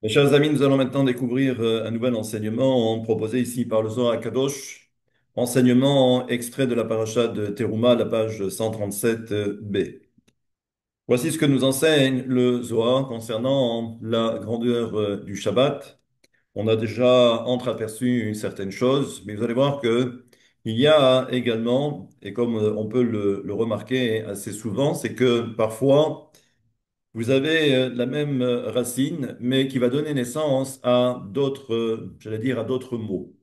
Mes chers amis, nous allons maintenant découvrir un nouvel enseignement proposé ici par le Zohar Kadosh, enseignement extrait de la paracha de Teruma, la page 137b. Voici ce que nous enseigne le Zohar concernant la grandeur du Shabbat. On a déjà entreaperçu certaines choses, mais vous allez voir que il y a également, et comme on peut le remarquer assez souvent, c'est que parfois vous avez la même racine, mais qui va donner naissance à d'autres, j'allais dire, à d'autres mots.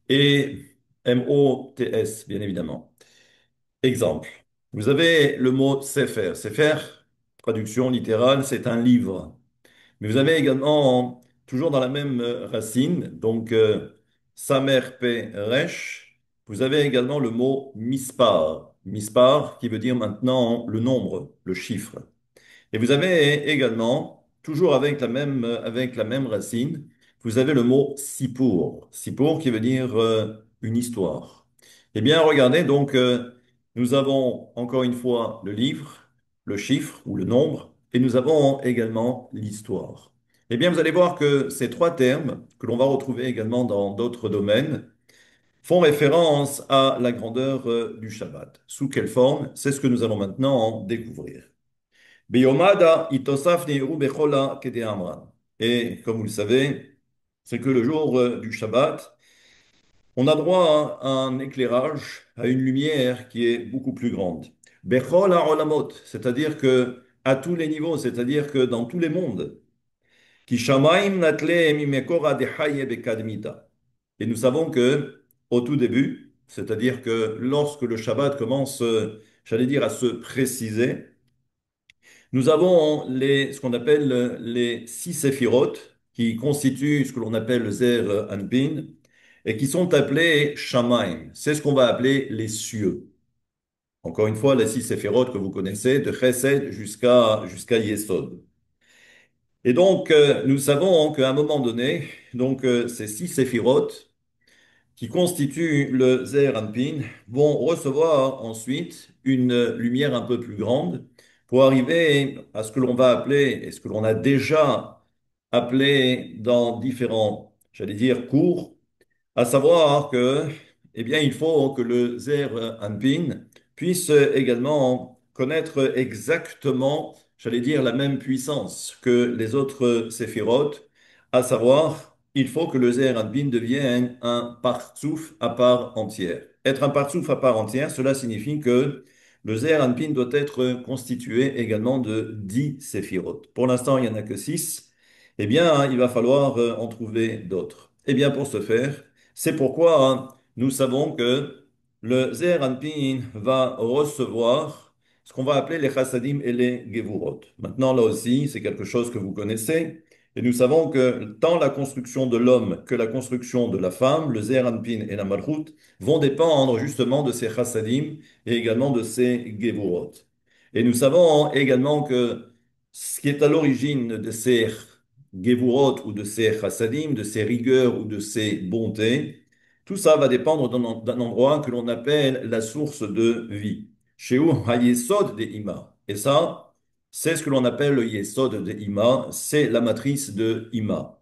Et M-O-T-S, bien évidemment. Exemple. Vous avez le mot Sefer. Sefer, traduction littérale, c'est un livre. Mais vous avez également, toujours dans la même racine, donc Samer Pe Resh, vous avez également le mot Mispar. Mispar qui veut dire maintenant le nombre, le chiffre. Et vous avez également, toujours avec la même racine, vous avez le mot sipour. Sipour qui veut dire une histoire. Eh bien, regardez, donc, nous avons encore une fois le livre, le chiffre ou le nombre, et nous avons également l'histoire. Eh bien, vous allez voir que ces trois termes, que l'on va retrouver également dans d'autres domaines, font référence à la grandeur du Shabbat. Sous quelle forme? C'est ce que nous allons maintenant découvrir. Biyomada itosaf neiru bechola kedeamra. Et comme vous le savez, c'est que le jour du Shabbat, on a droit à un éclairage, à une lumière qui est beaucoup plus grande. Bechola olamot, c'est-à-dire que à tous les niveaux, c'est-à-dire que dans tous les mondes. Ki shamaim natle mimekora dehaye bekadmita. Et nous savons que au tout début, c'est-à-dire que lorsque le Shabbat commence, j'allais dire, à se préciser, nous avons ce qu'on appelle les six séphirotes, qui constituent ce que l'on appelle le Zer Anpin, et qui sont appelés Shamaim. C'est ce qu'on va appeler les cieux. Encore une fois, les six séphirotes que vous connaissez, de Chesed jusqu'à Yesod. Et donc, nous savons qu'à un moment donné, donc ces six séphirotes, qui constituent le Zeir Anpin vont recevoir ensuite une lumière un peu plus grande pour arriver à ce que l'on va appeler, et ce que l'on a déjà appelé dans différents, j'allais dire, cours, à savoir que, eh bien, il faut que le Zer Anpin puisse également connaître exactement, j'allais dire, la même puissance que les autres séphirotes, à savoir, il faut que le Zer Anpin devienne un partsouf à part entière. Être un partsouf à part entière, cela signifie que le Zer Anpin doit être constitué également de 10 séphirotes. Pour l'instant, il n'y en a que 6. Eh bien, il va falloir en trouver d'autres. Eh bien, pour ce faire, c'est pourquoi nous savons que le Zeir Anpin va recevoir ce qu'on va appeler les chassadim et les gevurot. Maintenant, là aussi, c'est quelque chose que vous connaissez. Et nous savons que tant la construction de l'homme que la construction de la femme, le Zeir Anpin et la Malchut, vont dépendre justement de ces chassadim et également de ces gevurot. Et nous savons également que ce qui est à l'origine de ces gevurot ou de ces chassadim, de ces rigueurs ou de ces bontés, tout ça va dépendre d'un endroit que l'on appelle la source de vie. Chez où Hayesod de Ima. Et ça, c'est ce que l'on appelle le Yesod de Ima, c'est la matrice de Ima.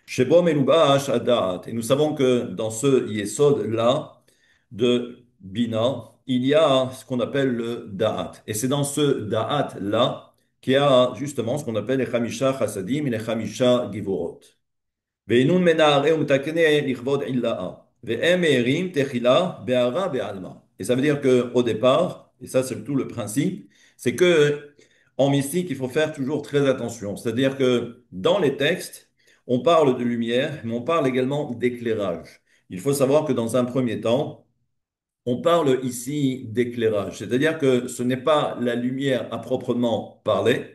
Chez Bom Elubash Adat. Et nous savons que dans ce Yesod-là, de Bina, il y a ce qu'on appelle le Da'at. Et c'est dans ce Da'at-là qu'il y a justement ce qu'on appelle les Chamisha Chassadim et les Chamisha Givorot. ואינון מנערי ומתקנה לכבוד עילאה, והם מהירים תחילה בהרה בעלמא. Et ça veut dire que au départ, et ça c'est tout le principe, c'est que en mystique, il faut faire toujours très attention. C'est-à-dire que dans les textes, on parle de lumière, mais on parle également d'éclairage. Il faut savoir que dans un premier temps, on parle ici d'éclairage, c'est-à-dire que ce n'est pas la lumière à proprement parler,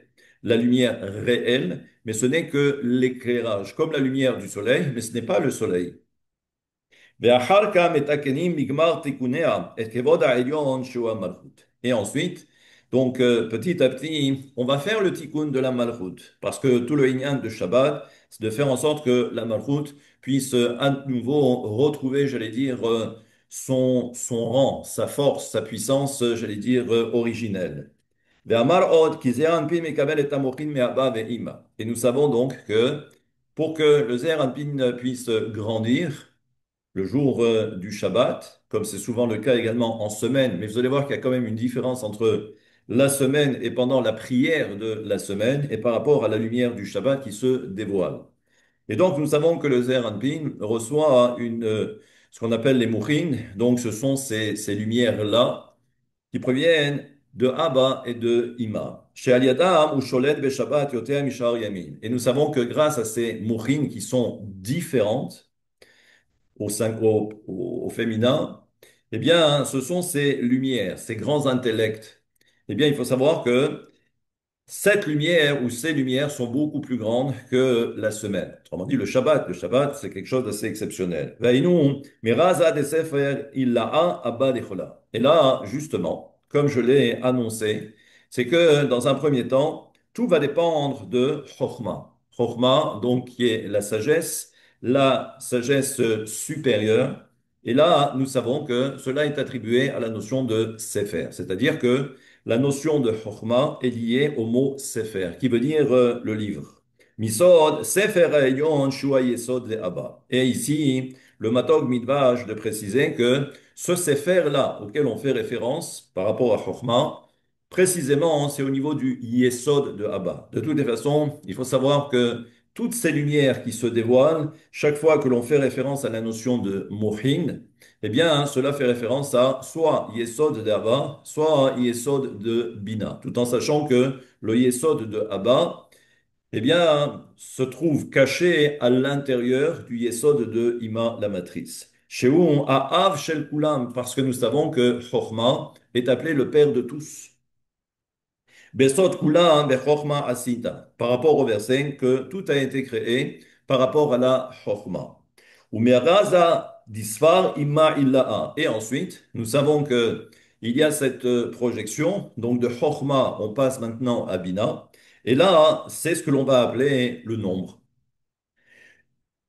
la lumière réelle, mais ce n'est que l'éclairage, comme la lumière du soleil, mais ce n'est pas le soleil. ואחר כך מתקנים מגמר תיקוניה את כבוד העליון שהוא המלכות. Et ensuite, donc petit à petit, on va faire le tikkun de la malchut, parce que tout le inyan de Shabbat, c'est de faire en sorte que la malchut puisse à nouveau retrouver, j'allais dire, son rang, sa force, sa puissance, j'allais dire, originelle. Ve'amar od ki ze'er anpin mekabel et hamochin me'aba ve'ima. Et nous savons donc que pour que le ze'er anpin puisse grandir le jour du Shabbat, comme c'est souvent le cas également en semaine, mais vous allez voir qu'il y a quand même une différence entre la semaine et pendant la prière de la semaine et par rapport à la lumière du Shabbat qui se dévoile. Et donc, nous savons que le Zeir Anpin reçoit ce qu'on appelle les mouchines. Donc, ce sont ces lumières-là qui proviennent de Abba et de Ima. Chez Aliadam ou Sholet Beshabbat Yoter Mishar Yamin. Et nous savons que grâce à ces mouchines qui sont différentes au féminin, eh bien, ce sont ces lumières, ces grands intellects. Eh bien, il faut savoir que cette lumière ou ces lumières sont beaucoup plus grandes que la semaine. Autrement dit, le Shabbat, c'est quelque chose d'assez exceptionnel. Veillons, miraza de sefer illaha abba dechola. Et là, justement, comme je l'ai annoncé, c'est que dans un premier temps, tout va dépendre de Chokhmah. Chokhmah, donc, qui est la sagesse supérieure. Et là, nous savons que cela est attribué à la notion de sefer, c'est-à-dire que la notion de Chokhmah est liée au mot Sefer, qui veut dire le livre. Misod, Sefer Ha'elyon Shua Yesod Le'aba. Et ici, le Matog Midvash de préciser que ce Sefer-là, auquel on fait référence par rapport à Chokhmah, précisément, c'est au niveau du Yesod de Abba. De toutes les façons, il faut savoir que toutes ces lumières qui se dévoilent, chaque fois que l'on fait référence à la notion de Mohin, eh bien, cela fait référence à soit Yesod de Abba, soit Yesod de Bina, tout en sachant que le Yesod de Abba, eh bien, se trouve caché à l'intérieur du Yesod de Ima, la matrice. Chez où à Av Shel Kulam, parce que nous savons que Chokhmah est appelé le père de tous. Besot Kulam Bechokma Asita, par rapport au verset que tout a été créé par rapport à la Chokhmah. Umeraza Disfar Imma Illaha. Et ensuite, nous savons que il y a cette projection, donc de Chokhmah, on passe maintenant à Bina. Et là, c'est ce que l'on va appeler le nombre.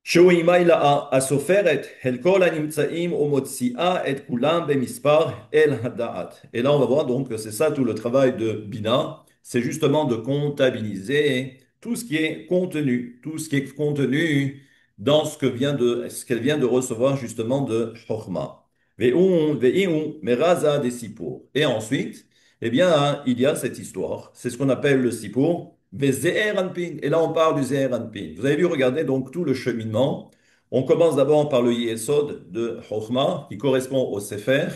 שהוא עמה הסופרת אל כל הנמצאים ומוציאה את כולם במספר אל הדעת. Et là, on va voir donc que c'est ça tout le travail de Bina, c'est justement de comptabiliser tout ce qui est contenu, tout ce qui est contenu dans ce qu'elle vient de recevoir justement de Chokhmah. Ve'un, meraza des sipour. Et ensuite, eh bien, il y a cette histoire. C'est ce qu'on appelle le sipour. Ve'ze'er anpin. Et là, on parle du ze'er anpin. Vous avez vu, regardez donc tout le cheminement. On commence d'abord par le yesod de Chokhmah, qui correspond au Sefer.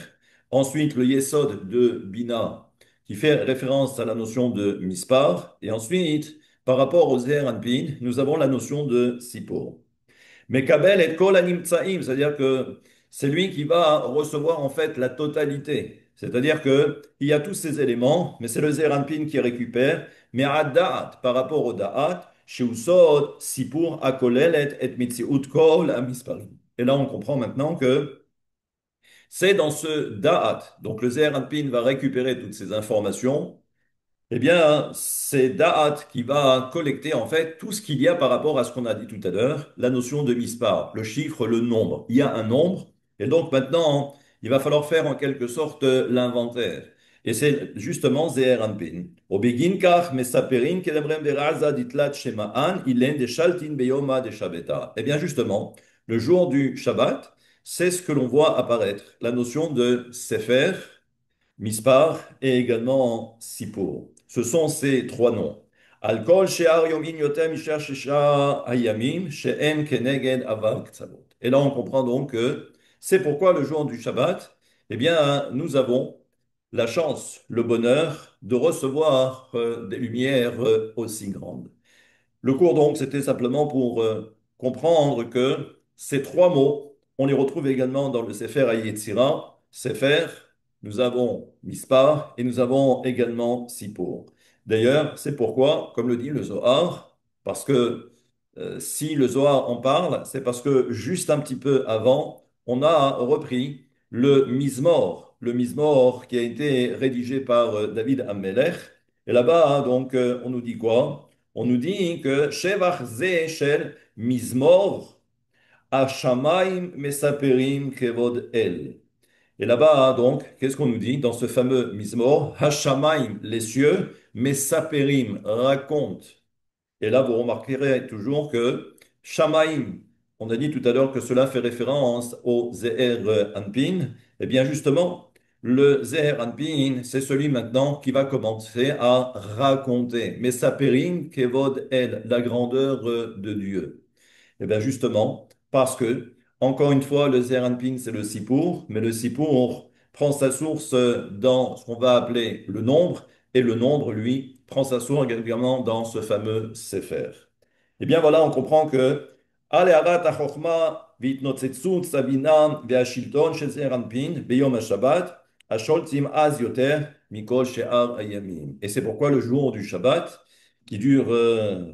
Ensuite, le yesod de Bina, qui fait référence à la notion de mispar. Et ensuite, par rapport au ze'er anpin, nous avons la notion de sipour. Mekabel et kol animtsaim, c'est-à-dire que c'est lui qui va recevoir en fait la totalité. C'est-à-dire que il y a tous ces éléments, mais c'est le Zeranpin qui récupère. Mais à da'at, par rapport au da'at, sheusod sipur akolelet et mitziut kol amisparim. Et là, on comprend maintenant que c'est dans ce da'at, donc le Zeranpin va récupérer toutes ces informations eh bien, c'est Da'at qui va collecter en fait tout ce qu'il y a par rapport à ce qu'on a dit tout à l'heure, la notion de mispar, le chiffre, le nombre. Il y a un nombre, et donc maintenant, il va falloir faire en quelque sorte l'inventaire. Et c'est justement Zeher Anpin. Obegin kach mesaperin kelebrem beraza ditlat shema'an ilen de shaltin beyoma de Shabbata. Eh bien, justement, le jour du Shabbat, c'est ce que l'on voit apparaître, la notion de Sefer, Mispar et également Sipur. Ce sont ces trois noms. Alkol she'ar yomin yotem misher shesha hayamim she'em keneged aval ktsavot. Et là, on comprend donc que c'est pourquoi le jour du Shabbat, eh bien, nous avons la chance, le bonheur de recevoir des lumières aussi grandes. Le cours, donc, c'était simplement pour comprendre que ces trois mots, on les retrouve également dans le Sefer HaYetzira. Sefer, nous avons Mispar et nous avons également Sipur. D'ailleurs, c'est pourquoi, comme le dit le Zohar, parce que si le Zohar en parle, c'est parce que juste un petit peu avant, on a repris le Mizmor qui a été rédigé par David Ammelech. Et là-bas, donc, on nous dit quoi? On nous dit que Shevach ze shel mizmor hashamayim mesaperim kevod el. Et là-bas, hein, donc, qu'est-ce qu'on nous dit dans ce fameux Mizmor? Hashamaim, les cieux, Mesaperim, raconte. Et là, vous remarquerez toujours que Shamaim, on a dit tout à l'heure que cela fait référence au Zeher Anpin. Eh bien, justement, le Zeher Anpin, c'est celui maintenant qui va commencer à raconter. Mesaperim, Kevod El, la grandeur de Dieu. Eh bien justement, parce que, encore une fois, le Zeranpin, c'est le Sippour, mais le Sippour prend sa source dans ce qu'on va appeler le nombre, et le nombre, lui, prend sa source également dans ce fameux Sefer. Eh bien voilà, on comprend que Aleharat HaChochma v'itnotzetzut Sabina ve'ashilton shel Zeranpin beyom HaShabbat asholtim az yoter mikol she'ar hayamim. Et c'est pourquoi le jour du Shabbat, qui dure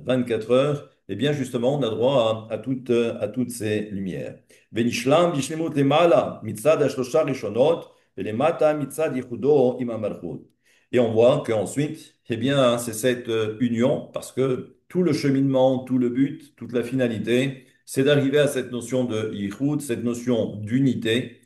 24 heures, eh bien, justement, on a droit à toutes ces lumières. Venishlam bishlemut lemala mitzad hashlosha rishonot velemata mitzad yichudo im hamalchut. Et on voit qu'ensuite, eh bien, c'est cette union, parce que tout le cheminement, tout le but, toute la finalité, c'est d'arriver à cette notion de yichud, cette notion d'unité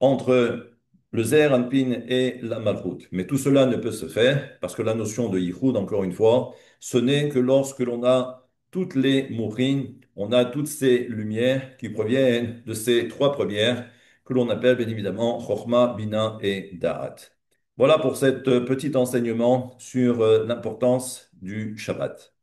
entre le Zeher Anpin et la Malchut. Mais tout cela ne peut se faire parce que la notion de Yichud, encore une fois, ce n'est que lorsque l'on a toutes les mourines, on a toutes ces lumières qui proviennent de ces trois premières que l'on appelle bien évidemment Chokhmah, Bina et Da'at. Voilà pour cet petit enseignement sur l'importance du Shabbat.